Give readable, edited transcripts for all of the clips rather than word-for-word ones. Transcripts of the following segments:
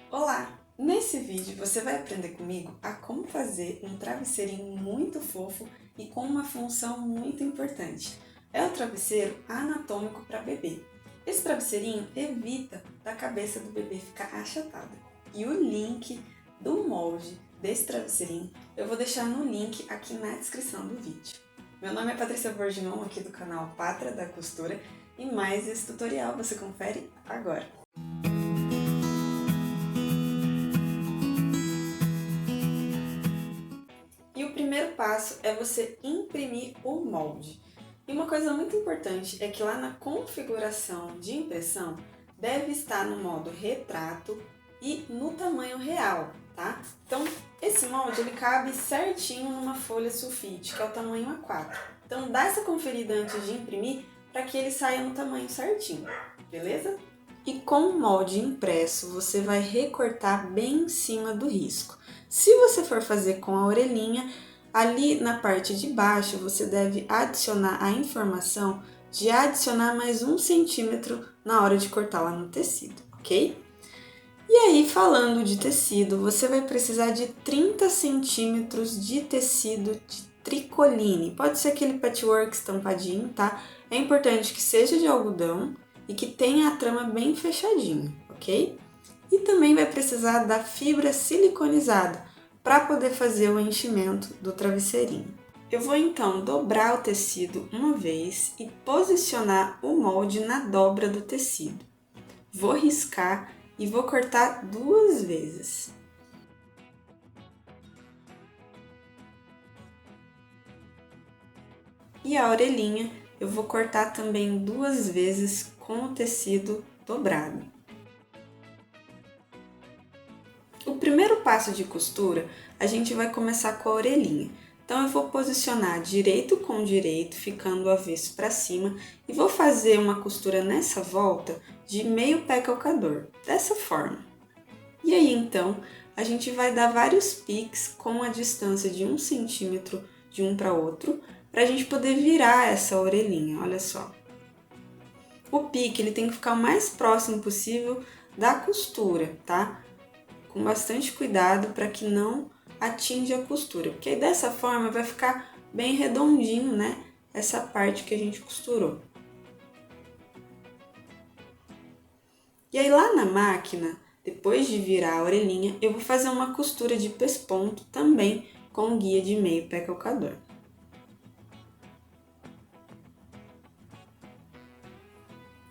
Olá! Nesse vídeo você vai aprender comigo a como fazer um travesseirinho muito fofo e com uma função muito importante. É o travesseiro anatômico para bebê. Esse travesseirinho evita da cabeça do bebê ficar achatada. E o link do molde desse travesseirinho eu vou deixar no link aqui na descrição do vídeo. Meu nome é Patrícia Borginon, aqui do canal Pátria da Costura, e mais esse tutorial você confere agora. E o primeiro passo é você imprimir o molde. E uma coisa muito importante é que lá na configuração de impressão deve estar no modo retrato e no tamanho real, tá? Então, esse molde ele cabe certinho numa folha sulfite, que é o tamanho A4. Então, dá essa conferida antes de imprimir para que ele saia no tamanho certinho, beleza? E com o molde impresso, você vai recortar bem em cima do risco. Se você for fazer com a orelhinha, ali na parte de baixo você deve adicionar a informação de adicionar mais 1 centímetro na hora de cortar lá no tecido, ok? E aí, falando de tecido, você vai precisar de 30 centímetros de tecido de tricoline. Pode ser aquele patchwork estampadinho, tá? É importante que seja de algodão e que tenha a trama bem fechadinha, ok? E também vai precisar da fibra siliconizada para poder fazer o enchimento do travesseirinho. Eu vou então dobrar o tecido uma vez e posicionar o molde na dobra do tecido. Vou riscar e vou cortar 2 vezes. E a orelhinha eu vou cortar também 2 vezes com o tecido dobrado. O primeiro passo de costura, a gente vai começar com a orelhinha. Então eu vou posicionar direito com direito, ficando o avesso para cima, e vou fazer uma costura nessa volta de meio pé calcador, dessa forma. E aí então, a gente vai dar vários piques com a distância de 1 centímetro de um para outro, para a gente poder virar essa orelhinha, olha só. O pique ele tem que ficar o mais próximo possível da costura, tá? Com bastante cuidado para que não atinja a costura, porque aí dessa forma vai ficar bem redondinho, né? Essa parte que a gente costurou. E aí lá na máquina, depois de virar a orelhinha, eu vou fazer uma costura de pesponto também com guia de meio pé calcador.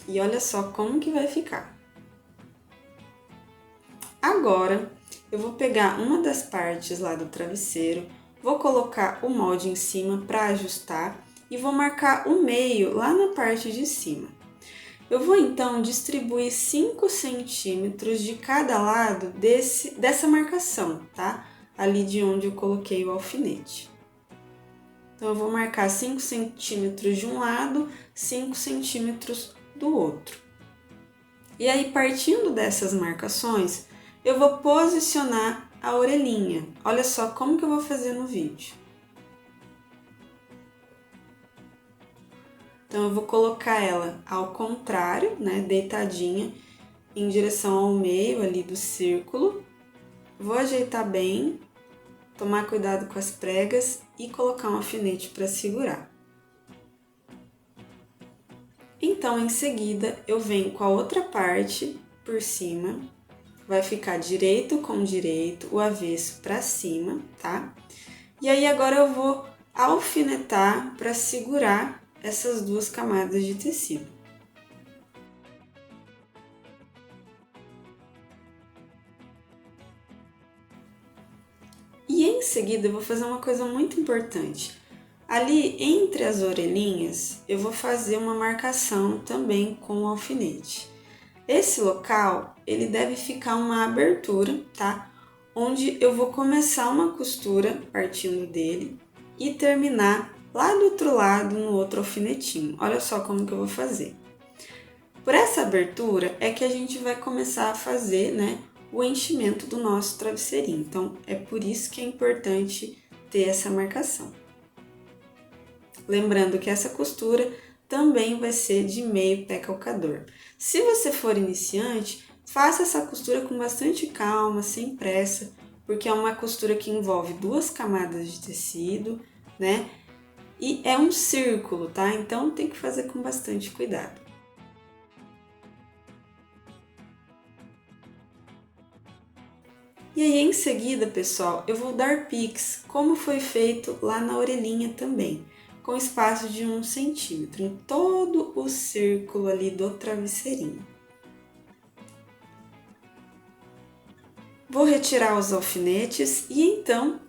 E olha só como que vai ficar. Agora, eu vou pegar uma das partes lá do travesseiro, vou colocar o molde em cima para ajustar e vou marcar o meio lá na parte de cima. Eu vou então distribuir 5 centímetros de cada lado dessa marcação, tá? Ali de onde eu coloquei o alfinete. Então, eu vou marcar 5 centímetros de um lado, 5 centímetros do outro. E aí, partindo dessas marcações, eu vou posicionar a orelhinha. Olha só como que eu vou fazer no vídeo. Então, eu vou colocar ela ao contrário, né, deitadinha, em direção ao meio ali do círculo. Vou ajeitar bem, tomar cuidado com as pregas e colocar um alfinete para segurar. Então, em seguida, eu venho com a outra parte por cima, vai ficar direito com direito, o avesso para cima, tá? E aí agora eu vou alfinetar para segurar essas 2 camadas de tecido. E em seguida eu vou fazer uma coisa muito importante. Ali entre as orelhinhas eu vou fazer uma marcação também com o alfinete. Esse local ele deve ficar uma abertura, tá? Onde eu vou começar uma costura partindo dele e terminar lá do outro lado no outro alfinetinho. Olha só como que eu vou fazer. Por essa abertura é que a gente vai começar a fazer, né, o enchimento do nosso travesseirinho. Então, é por isso que é importante ter essa marcação. Lembrando que essa costura também vai ser de meio pé calcador. Se você for iniciante, faça essa costura com bastante calma, sem pressa, porque é uma costura que envolve 2 camadas de tecido, né? E é um círculo, tá? Então tem que fazer com bastante cuidado. E aí em seguida, pessoal, eu vou dar piques, como foi feito lá na orelhinha também, com espaço de 1 centímetro em todo o círculo ali do travesseirinho. Vou retirar os alfinetes e então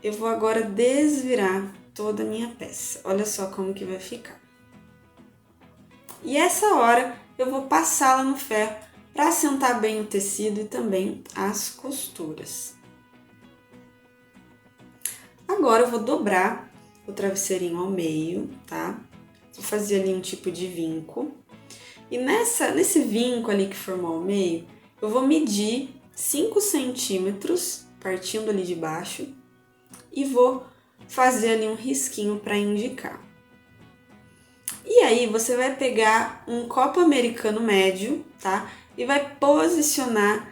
eu vou agora desvirar toda a minha peça. Olha só como que vai ficar. E essa hora eu vou passá-la no ferro para assentar bem o tecido e também as costuras. Agora eu vou dobrar o travesseirinho ao meio, tá? Vou fazer ali um tipo de vinco. E nesse vinco ali que formou ao meio, eu vou medir 5 centímetros, partindo ali de baixo, e vou fazer ali um risquinho para indicar. E aí você vai pegar um copo americano médio, tá? E vai posicionar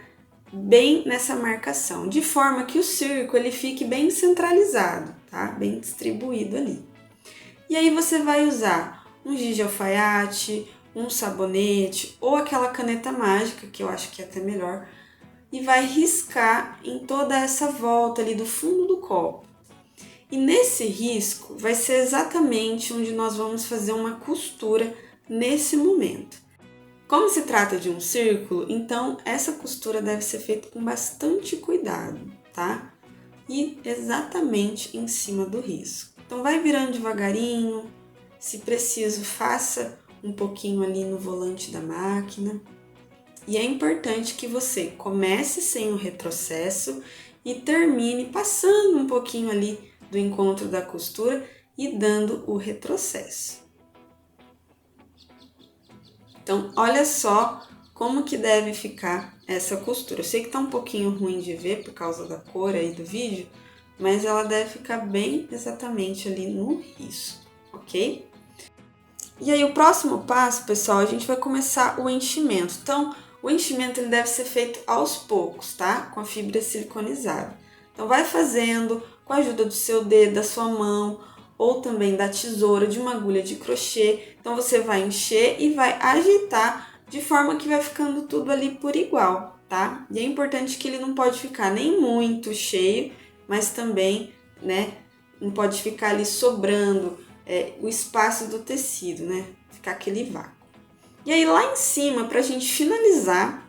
bem nessa marcação, de forma que o círculo ele fique bem centralizado, tá? Bem distribuído ali. E aí você vai usar um giz de alfaiate, um sabonete ou aquela caneta mágica, que eu acho que é até melhor, e vai riscar em toda essa volta ali do fundo do copo. E nesse risco vai ser exatamente onde nós vamos fazer uma costura nesse momento. Como se trata de um círculo, então essa costura deve ser feita com bastante cuidado, tá? E exatamente em cima do risco. Então vai virando devagarinho, se preciso faça um pouquinho ali no volante da máquina. E é importante que você comece sem o retrocesso e termine passando um pouquinho ali do encontro da costura e dando o retrocesso. Então, olha só como que deve ficar essa costura. Eu sei que tá um pouquinho ruim de ver por causa da cor aí do vídeo, mas ela deve ficar bem exatamente ali no risco, ok? E aí o próximo passo, pessoal, a gente vai começar o enchimento. Então, o enchimento ele deve ser feito aos poucos, tá? Com a fibra siliconizada. Então, vai fazendo com a ajuda do seu dedo, da sua mão, ou também da tesoura, de uma agulha de crochê. Então, você vai encher e vai ajeitar de forma que vai ficando tudo ali por igual, tá? E é importante que ele não pode ficar nem muito cheio, mas também, né, não pode ficar ali sobrando o espaço do tecido, né? Ficar aquele vácuo. E aí, lá em cima, pra gente finalizar,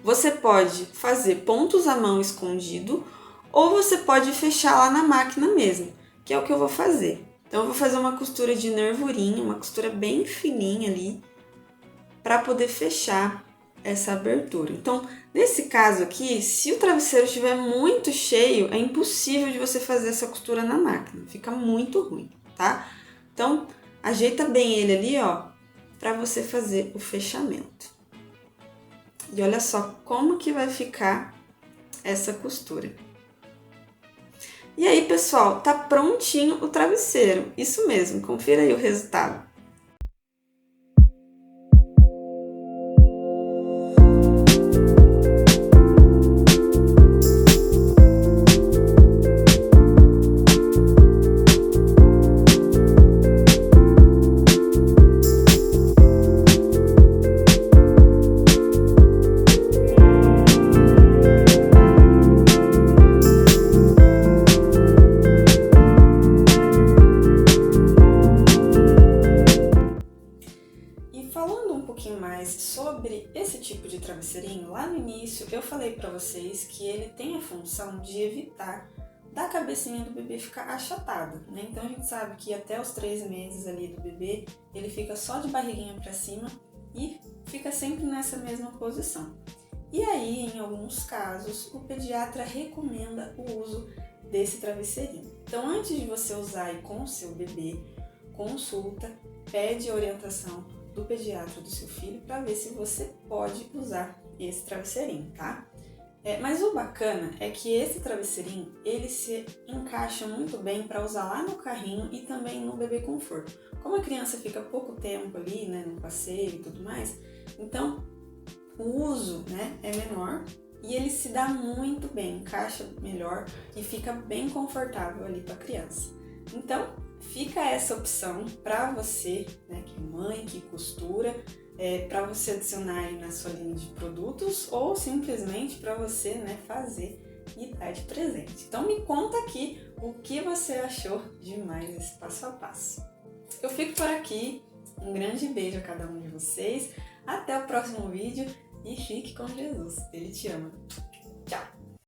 você pode fazer pontos à mão escondido ou você pode fechar lá na máquina mesmo, que é o que eu vou fazer. Então, eu vou fazer uma costura de nervurinha, uma costura bem fininha ali, para poder fechar essa abertura. Então, nesse caso aqui, se o travesseiro estiver muito cheio, é impossível de você fazer essa costura na máquina, fica muito ruim, tá? Então, ajeita bem ele ali, ó, para você fazer o fechamento. E olha só como que vai ficar essa costura. E aí, pessoal, tá prontinho o travesseiro. Isso mesmo, confira aí o resultado. Sobre esse tipo de travesseirinho, lá no início eu falei para vocês que ele tem a função de evitar da cabecinha do bebê ficar achatada, né? Então a gente sabe que até os 3 meses ali do bebê, ele fica só de barriguinha para cima e fica sempre nessa mesma posição. E aí, em alguns casos, o pediatra recomenda o uso desse travesseirinho. Então, antes de você usar aí com o seu bebê, consulta, pede a orientação do pediatra do seu filho para ver se você pode usar esse travesseirinho, tá? Mas o bacana é que esse travesseirinho, ele se encaixa muito bem para usar lá no carrinho e também no bebê conforto. Como a criança fica pouco tempo ali, né, no passeio e tudo mais, então o uso, né, é menor e ele se dá muito bem, encaixa melhor e fica bem confortável ali para a criança. Então, fica essa opção para você, né, que é mãe, que costura, para você adicionar aí na sua linha de produtos ou simplesmente para você, né, fazer e dar de presente. Então me conta aqui o que você achou de mais esse passo a passo. Eu fico por aqui, um grande beijo a cada um de vocês, até o próximo vídeo e fique com Jesus, Ele te ama!